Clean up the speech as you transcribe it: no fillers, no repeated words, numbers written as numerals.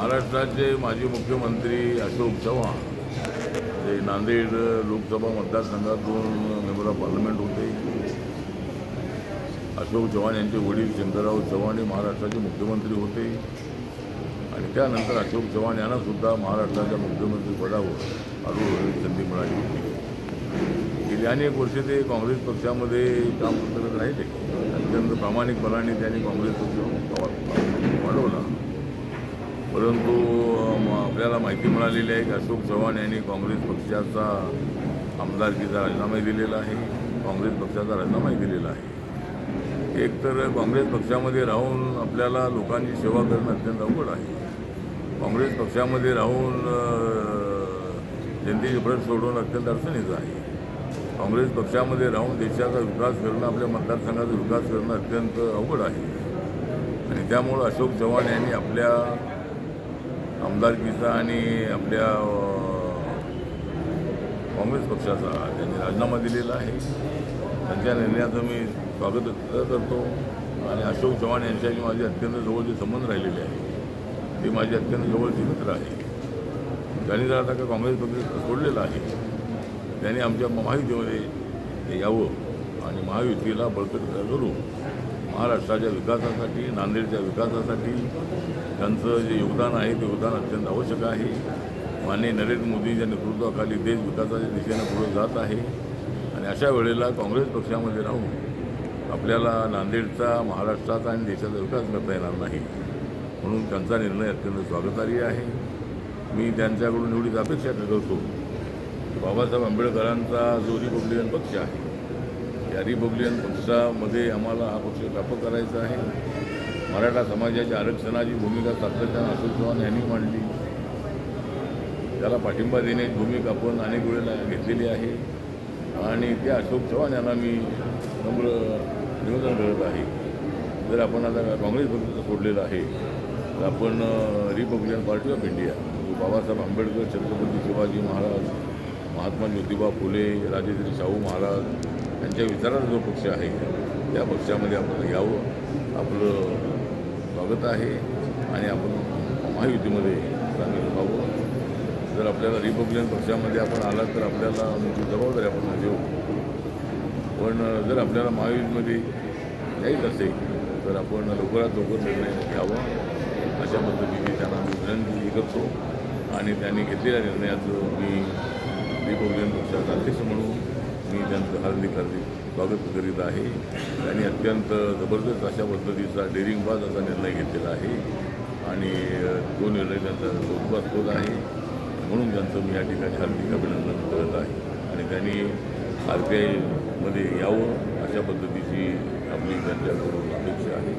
महाराष्ट्राचे माजी मुख्यमंत्री अशोक चव्हाण जे नांदेड लोकसभा मतदारसंघातून मेंबर ऑफ पार्लमेंट होते. अशोक चव्हाण यांचे वडील शंकरराव चव्हाण हे महाराष्ट्राचे मुख्यमंत्री होते आणि त्यानंतर अशोक चव्हाण यांना सुद्धा महाराष्ट्राच्या मुख्यमंत्रीपदावर आरूढ होण्याची संधी मिळाली होती. गेली अनेक वर्षे ते काँग्रेस पक्षामध्ये काम करत राहिले. अत्यंत प्रामाणिकपणाने त्यांनी काँग्रेस पक्ष वाढवला. परंतु आपल्याला माहिती मिळालेली आहे की अशोक चव्हाण यांनी काँग्रेस पक्षाचा आमदारकीचा राजीनामाही दिलेला आहे. काँग्रेस पक्षाचा राजीनामाही दिलेला आहे. एकतर काँग्रेस पक्षामध्ये राहून आपल्याला लोकांची सेवा करणं अत्यंत अवघड आहे. काँग्रेस पक्षामध्ये राहून जनतेची प्रश्न सोडवणं अत्यंत अडचणीचं आहे. काँग्रेस पक्षामध्ये राहून देशाचा विकास करणं, आपल्या मतदारसंघाचा विकास करणं अत्यंत अवघड आहे. आणि त्यामुळं अशोक चव्हाण यांनी आपल्या आमदारकीचा आणि आपल्या काँग्रेस पक्षाचा त्यांनी राजीनामा दिलेला आहे. त्यांच्या निर्णयाचं मी स्वागत करतो आणि अशोक चव्हाण यांच्याशी माझे अत्यंत जवळचे संबंध राहिलेले आहे. ते माझे अत्यंत जवळचे मित्र आहे. त्यांनी जर आता का काँग्रेस पक्ष सोडलेला आहे, त्यांनी आमच्या महायुतीमध्ये यावं आणि महायुतीला बळकट करू. महाराष्ट्राच्या विकासासाठी, नांदेडच्या विकासासाठी त्यांचं जे योगदान आहे ते योगदान अत्यंत आवश्यक आहे. माननीय नरेंद्र मोदींच्या नेतृत्वाखाली देश विकासाच्या दिशेनं पुढे जात आहे आणि अशा वेळेला काँग्रेस पक्षामध्ये राहून आपल्याला नांदेडचा, महाराष्ट्राचा आणि देशाचा विकास करता येणार नाही. म्हणून त्यांचा निर्णय अत्यंत स्वागतार्ह आहे. मी त्यांच्याकडून एवढीच अपेक्षा करतो की बाबासाहेब आंबेडकरांचा जो रिपब्लिकन पक्ष आहे, या रिपब्लिकन पक्षामध्ये आम्हाला हा पक्ष व्यापक करायचा आहे. मराठा समाजाच्या आरक्षणाची भूमिका सातत्यानं अशोक चव्हाण यांनी मांडली. त्याला पाठिंबा देण्याची भूमिका आपण अनेक वेळेला घेतलेली आहे आणि त्या अशोक चव्हाण यांना मी नम्र निवेदन करत आहे. जर आपण आता काँग्रेस पक्ष सोडलेला आहे तर आपण Republican Party of India, Babasaheb Ambedkar, Chhatrapati Shivaji Maharaj, Mahatma Jyotiba Phule, Rajarshi Shahu Maharaj यांच्या विचाराचा जो पक्ष आहे त्या पक्षामध्ये आपण यावं. आपलं स्वागत आहे आणि आपण महायुतीमध्ये सामील व्हावं. जर आपल्याला रिपब्लिकन पक्षामध्ये आपण आलात तर आपल्याला मोठी जबाबदारी आपण देऊ. पण जर आपल्याला महायुतीमध्ये यायचं असेल तर आपण लवकरात लवकर निर्णय घ्यावा, अशा पद्धतीने त्यांना मी विनंती करतो. आणि त्यांनी घेतलेल्या निर्णयाचं मी रिपब्लिकन पक्षाचा अध्यक्ष म्हणून मी त्यांचं हार्दिक स्वागत करीत आहे. त्यांनी अत्यंत जबरदस्त अशा पद्धतीचा डेअरिंगबाज असा निर्णय घेतलेला आहे आणि तो निर्णय त्यांचा कौतुकास्पद आहे. म्हणून त्यांचं मी या ठिकाणी हार्दिक अभिनंदन करत आहे. आणि त्यांनी RPI मध्ये यावं अशा पद्धतीची आपली त्यांच्याकडून अपेक्षा आहे.